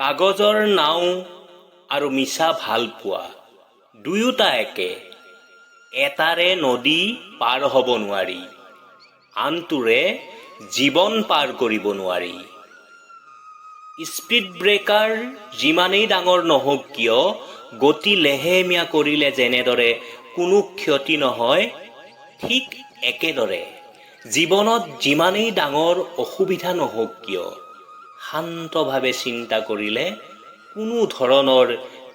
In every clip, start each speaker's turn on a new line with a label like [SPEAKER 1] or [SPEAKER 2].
[SPEAKER 1] কাগজৰ নাও আৰু মিছা ভাল পোৱা দুয়োটা একে। এটাৰে নদী পাৰ হ'ব নোৱাৰি, আনটোৰে জীৱন পাৰ কৰিব নোৱাৰি। স্পীড ব্ৰেকাৰ যিমানেই ডাঙৰ নহওক কিয়, গতি লেহেমীয়া কৰিলে যেনেদৰে কোনো ক্ষতি নহয়, ঠিক একেদৰে জীৱনত যিমানেই ডাঙৰ অসুবিধা নহওক কিয়, শান্তভাৱে চিন্তা কৰিলে কোনো ধৰণৰ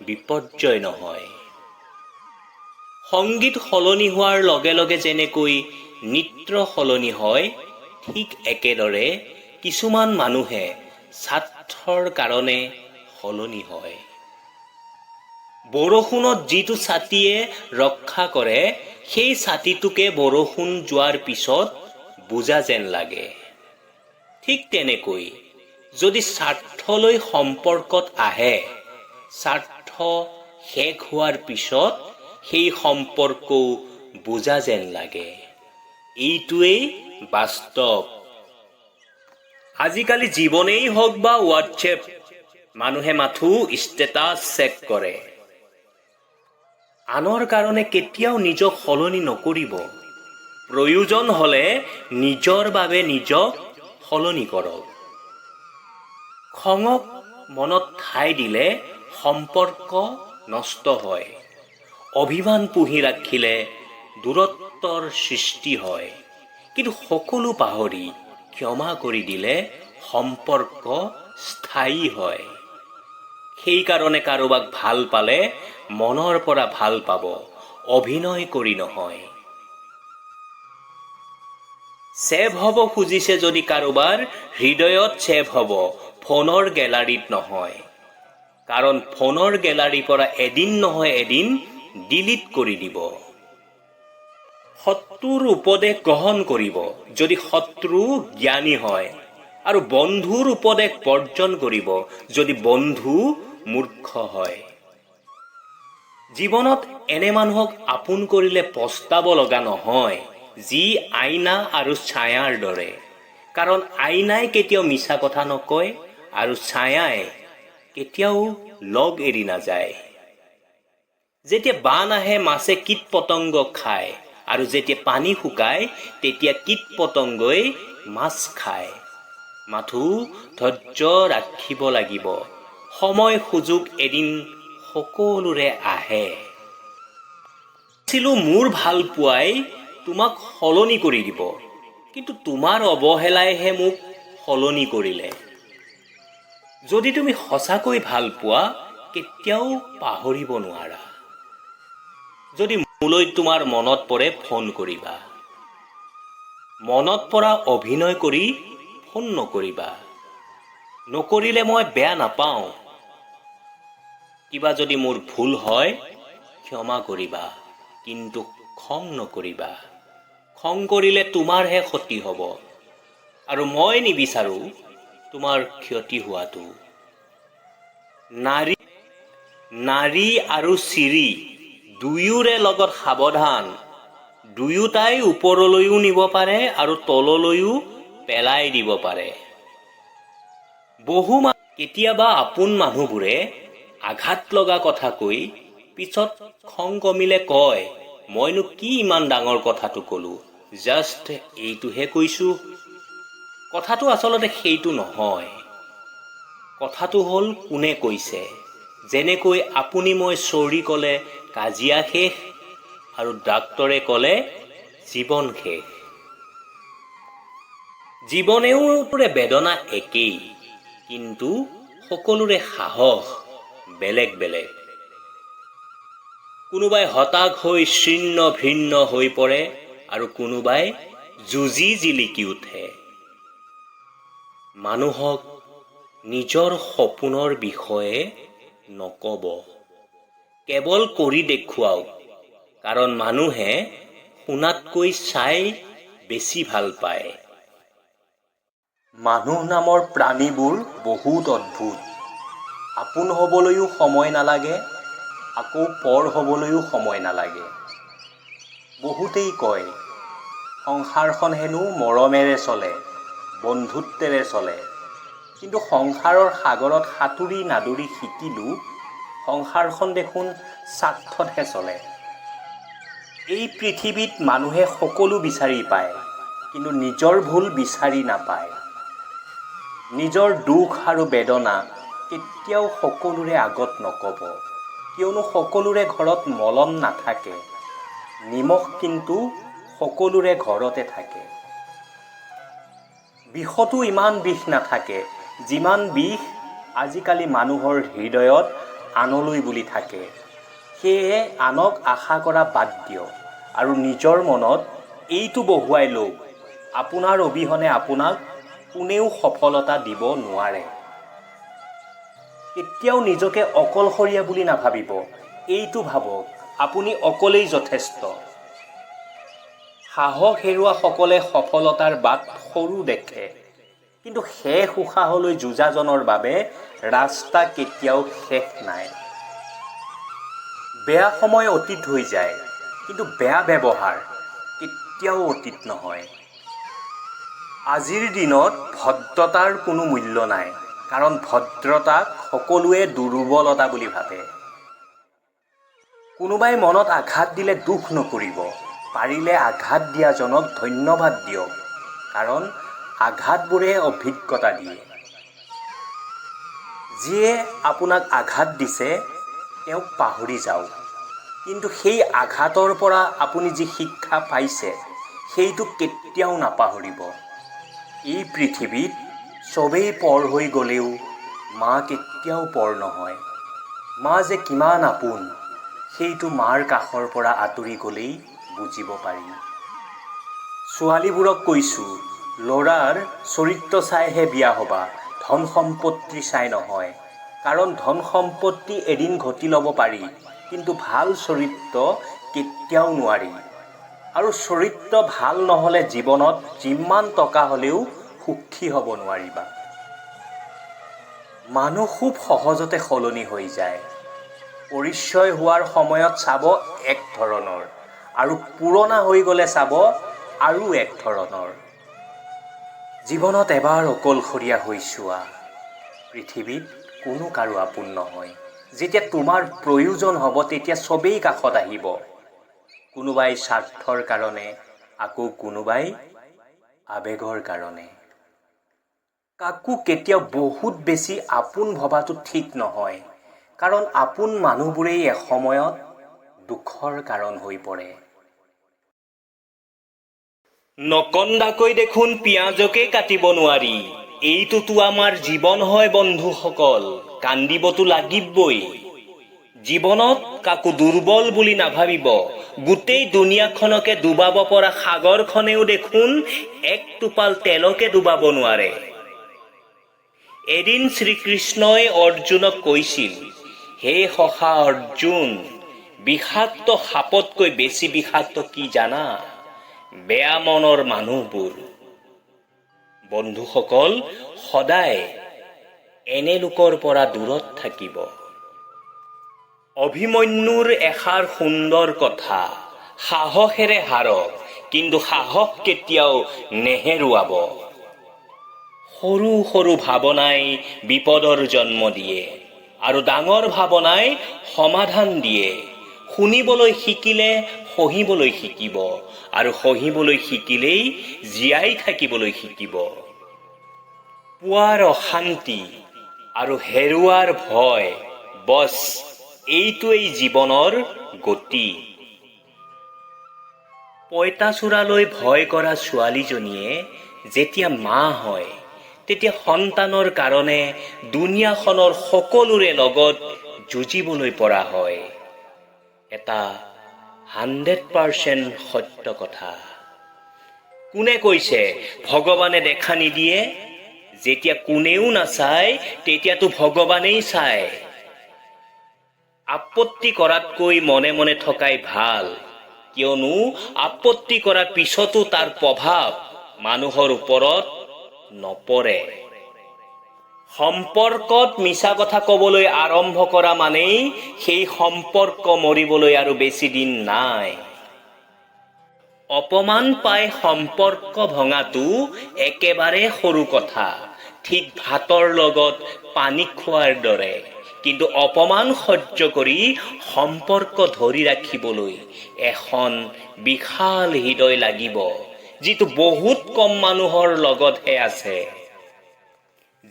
[SPEAKER 1] বিপৰ্যয় নহয়। সংগীত সলনি হোৱাৰ লগে লগে যেনেকৈ নৃত্য সলনি হয়, ঠিক একেদৰে কিছুমান মানুহে স্বাৰ্থৰ কাৰণে সলনি হয়। বৰষুণত যিটো ছাতিয়ে ৰক্ষা কৰে, সেই ছাতিটোকে বৰষুণ যোৱাৰ পিছত বুজা যেন লাগে। ঠিক তেনেকৈ যদি স্বাৰ্থলৈ সম্পৰ্কত আহে, স্বাৰ্থ শেষ হোৱাৰ পিছত সেই সম্পৰ্কও বুজা যেন লাগে। এইটোৱেই বাস্তৱ। আজিকালি জীৱনেই হওক বা হোৱাটছএপ, মানুহে মাথো ষ্টেটাছ চেক কৰে। আনৰ কাৰণে কেতিয়াও নিজক সলনি নকৰিব। প্ৰয়োজন হ'লে নিজৰ বাবে নিজক সলনি কৰক। খঙক মনত ঠাই দিলে সম্পৰ্ক নষ্ট হয়। অভিমান পুহি ৰাখিলে দূৰত্বৰ সৃষ্টি হয়। কিন্তু সকলো পাহৰি ক্ষমা কৰি দিলে সম্পৰ্ক স্থায়ী হয়। সেইকাৰণে কাৰোবাক ভাল পালে মনৰ পৰা ভাল পাব, অভিনয় কৰি নহয়। ছেভ হ'ব খুজিছে যদি কাৰোবাৰ, হৃদয়ত ছেভ হ'ব, ফোনৰ গেলাৰীত নহয়। কাৰণ ফোনৰ গেলাৰীৰ পৰা এদিন নহয় এদিন ডিলিট কৰি দিব। শত্ৰুৰ উপদেশ গ্ৰহণ কৰিব যদি শত্ৰু জ্ঞানী হয়, আৰু বন্ধুৰ উপদেশ বৰ্জন কৰিব যদি বন্ধু মূৰ্খ হয়। জীৱনত এনে মানুহক আপোন কৰিলে পস্তাব লগা নহয়, যি আইনা আৰু ছায়াৰ দৰে। কাৰণ আইনাই কেতিয়াও মিছা কথা নকয়, আৰু ছায়াই কেতিয়াও লগ এৰি নাযায়। যেতিয়া বান আহে মাছে কীট পতংগ খায়, আৰু যেতিয়া পানী শুকায় তেতিয়া কীট পতংগই মাছ খায়। মাথো ধৈৰ্য ৰাখিব লাগিব। সময় সুযোগ এদিন সকলোৰে আহে। মোৰ ভাল পোৱাই তোমাক সলনি কৰি দিব, কিন্তু তোমাৰ অৱহেলাইহে মোক সলনি কৰিলে। যদি তুমি সঁচাকৈ ভাল পোৱা, কেতিয়াও পাহৰিব নোৱাৰা। যদি মোলৈ তোমাৰ মনত পৰে ফোন কৰিবা। মনত পৰা অভিনয় কৰি ফোন নকৰিবা। নকৰিলে মই বেয়া নাপাওঁ। কিবা যদি মোৰ ভুল হয় ক্ষমা কৰিবা, কিন্তু খং নকৰিবা। খং কৰিলে তোমাৰহে ক্ষতি হ'ব, আৰু মই নিবিচাৰো তোমাৰ ক্ষতি হোৱাটো। নাৰী আৰু চিৰি দুয়োৰে লগত সাৱধান। দুয়োটাই ওপৰলৈও নিব পাৰে আৰু তললৈও পেলাই দিব পাৰে। কেতিয়াবা আপোন মানুহবোৰে আঘাত লগা কথা কৈ পিছত খং কমিলে কয়, মইনো কি ইমান ডাঙৰ কথাটো ক'লো, জাষ্ট এইটোহে কৈছো। কথাটো আচলতে সেইটো নহয়। কথাটো হ'ল কোনে কৈছে। যেনেকৈ আপুনি মই চৰি ক'লে কাজিয়া শেষ, আৰু ডাক্তৰে ক'লে জীৱন শেষ। জীৱনেও বেদনা একেই, কিন্তু সকলোৰে সাহস বেলেগ বেলেগ। কোনোবাই হতাশ হৈ ছিন্ন ভিন্ন হৈ পৰে, আৰু কোনোবাই যুঁজি জিলিকি উঠে। মানুহক নিজৰ সপোনৰ বিষয়ে নকব, কেৱল কৰি দেখুৱাওক। কাৰণ মানুহে শুনাতকৈ চাই বেছি ভাল পায়। মানুহ নামৰ প্ৰাণীবোৰ বহুত অদ্ভুত। আপোন হ'বলৈও সময় নালাগে, আকৌ পৰ হ'বলৈও সময় নালাগে। বহুতেই কয়, সংসাৰখন হেনো মৰমেৰে চলে, বন্ধুত্বেৰে চলে। কিন্তু সংসাৰৰ সাগৰত সাঁতুৰি নাদুৰি শিকিলোঁ সংসাৰখন দেখোন স্বাৰ্থতহে চলে। এই পৃথিৱীত মানুহে সকলো বিচাৰি পায়, কিন্তু নিজৰ ভুল বিচাৰি নাপায়। নিজৰ দুখ আৰু বেদনা কেতিয়াও সকলোৰে আগত নক'ব, কিয়নো সকলোৰে ঘৰত মলম নাথাকে। নিমখ কিন্তু সকলোৰে ঘৰতে থাকে। বিষতো ইমান বিষ নাথাকে, যিমান বিষ আজিকালি মানুহৰ হৃদয়ত আনলৈ বুলি থাকে। সেয়ে আনক আশা কৰা বাদ দিয়ক আৰু নিজৰ মনত এইটো বহুৱাই লওক, আপোনাৰ অবিহনে আপোনাক কোনেও সফলতা দিব নোৱাৰে। কেতিয়াও নিজকে অকলশৰীয়া বুলি নাভাবিব। এইটো ভাবক, আপুনি অকলেই যথেষ্ট। সাহস হেৰুৱাসকলে সফলতাৰ বাট সৰু দেখে, কিন্তু শেষ উশাহলৈ যুঁজাজনৰ বাবে ৰাস্তা কেতিয়াও শেষ নাই। বেয়া সময় অতীত হৈ যায়, কিন্তু বেয়া ব্যৱহাৰ কেতিয়াও অতীত নহয়। আজিৰ দিনত ভদ্ৰতাৰ কোনো মূল্য নাই, কাৰণ ভদ্ৰতাক সকলোৱে দুৰ্বলতা বুলি ভাবে। কোনোবাই মনত আঘাত দিলে দুখ নকৰিব, পাৰিলে আঘাত দিয়াজনক ধন্যবাদ দিয়ক, কাৰণ আঘাতবোৰে অভিজ্ঞতা দিয়ে। যিয়ে আপোনাক আঘাত দিছে তেওঁক পাহৰি যাওক, কিন্তু সেই আঘাতৰ পৰা আপুনি যি শিক্ষা পাইছে সেইটো কেতিয়াও নাপাহৰিব। এই পৃথিৱীত চবেই পৰ হৈ গ'লেও মা কেতিয়াও পৰ নহয়। মা যে কিমান আপোন সেইটো মাৰ কাষৰ পৰা আঁতৰি গ'লেই বুজিব পাৰি। ছোৱালীবোৰক কৈছোঁ, ল'ৰাৰ চৰিত্ৰ চাইহে বিয়া হ'বা, ধন সম্পত্তি চাই নহয়। কাৰণ ধন সম্পত্তি এদিন ঘটি ল'ব পাৰি, কিন্তু ভাল চৰিত্ৰ কেতিয়াও নোৱাৰি। আৰু চৰিত্ৰ ভাল নহ'লে জীৱনত যিমান টকা হ'লেও সুখী হ'ব নোৱাৰিবা। মানুহ খুব সহজতে সলনি হৈ যায়। পৰিচয় হোৱাৰ সময়ত চাব এক ধৰণৰ, আৰু পুৰণা হৈ গ'লে চাব আৰু এক ধৰণৰ। জীৱনত এবাৰ অকলশৰীয়া হৈ চোৱা, পৃথিৱীত কোনো কাৰো আপোন নহয়। যেতিয়া তোমাৰ প্ৰয়োজন হ'ব তেতিয়া চবেই কাষত আহিব। কোনোবাই স্বাৰ্থৰ কাৰণে, আকৌ কোনোবাই আৱেগৰ কাৰণে। কাকো কেতিয়াও বহুত বেছি আপোন ভবাটো ঠিক নহয়, কাৰণ আপোন মানুহবোৰেই এসময়ত দুখৰ কাৰণ হৈ পৰে। নকন্দাকৈ দেখোন পিঁয়াজকে কাটিব নোৱাৰি। এইটোতো আমাৰ জীৱন হয় বন্ধুসকল, কান্দিবতো লাগিবই। জীৱনত কাকো দুৰ্বল বুলি নাভাবিব। গোটেই দুনিয়াখনকে ডুবাব পৰা সাগৰখনেও দেখোন এক টোপাল তেলকে ডুবাব নোৱাৰে। এদিন শ্ৰীকৃষ্ণই অৰ্জুনক কৈছিল, হে সখা অৰ্জুন, বিষাক্ত সাপতকৈ বেছি বিষাক্ত কি জানা? বেয়া মনৰ মানুহবোৰ। বন্ধুসকল, সদায় এনে লোকৰ পৰা দূৰত থাকিব। অভিমন্যুৰ এষাৰ সুন্দৰ কথা, সাহসেৰে হাৰক, কিন্তু সাহস কেতিয়াও নেহেৰুৱাব। সৰু সৰু ভাৱনাই বিপদৰ জন্ম দিয়ে, আৰু ডাঙৰ ভাৱনাই সমাধান দিয়ে। শুনিবলৈ শিকিলে সহিবলৈ শিকিব, আৰু সহিবলৈ শিকিলেই জীয়াই থাকিবলৈ শিকিব। পোৱাৰ অশান্তি আৰু হেৰুৱাৰ ভয়, বছ এইটোৱেই জীৱনৰ গতি। পঁইতাচোৰালৈ ভয় কৰা ছোৱালীজনীয়ে যেতিয়া মা হয়, তেতিয়া সন্তানৰ কাৰণে দুনিয়াখনৰ সকলোৰে লগত যুঁজিবলৈ পৰা হয়। এটা 100% সত্য কথা। কোনে কৈছে ভগৱানে দেখা নিদিয়ে? যেতিয়া কোনেও নাচায় তেতিয়াতো ভগৱানেই চায়। আপত্তি কৰাতকৈ মনে মনে থকাই ভাল, কিয়নো আপত্তি কৰাৰ পিছতো তাৰ প্ৰভাৱ মানুহৰ ওপৰত নপৰে। সম্পৰ্কত মিছা কথা ক'বলৈ আৰম্ভ কৰা মানেই সেই সম্পৰ্ক মৰিবলৈ আৰু বেছি দিন নাই। অপমান পাই সম্পৰ্ক ভঙাটো একেবাৰে সৰু কথা, ঠিক ভাতৰ লগত পানী খোৱাৰ দৰে। কিন্তু অপমান সহ্য কৰি সম্পৰ্ক ধৰি ৰাখিবলৈ এখন বিশাল হৃদয় লাগিব, যিটো বহুত কম মানুহৰ লগতহে আছে।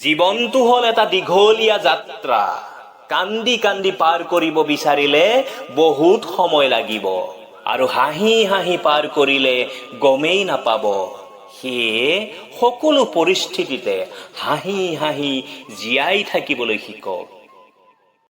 [SPEAKER 1] জীৱনটো হ'ল এটা দীঘলীয়া যাত্ৰা। কান্দি কান্দি পাৰ কৰিব বিচাৰিলে বহুত সময় লাগিব, আৰু হাঁহি হাঁহি পাৰ কৰিলে গমেই নাপাব। সেয়ে সকলো পৰিস্থিতিতে হাঁহি হাঁহি জীয়াই থাকিবলৈ শিকক।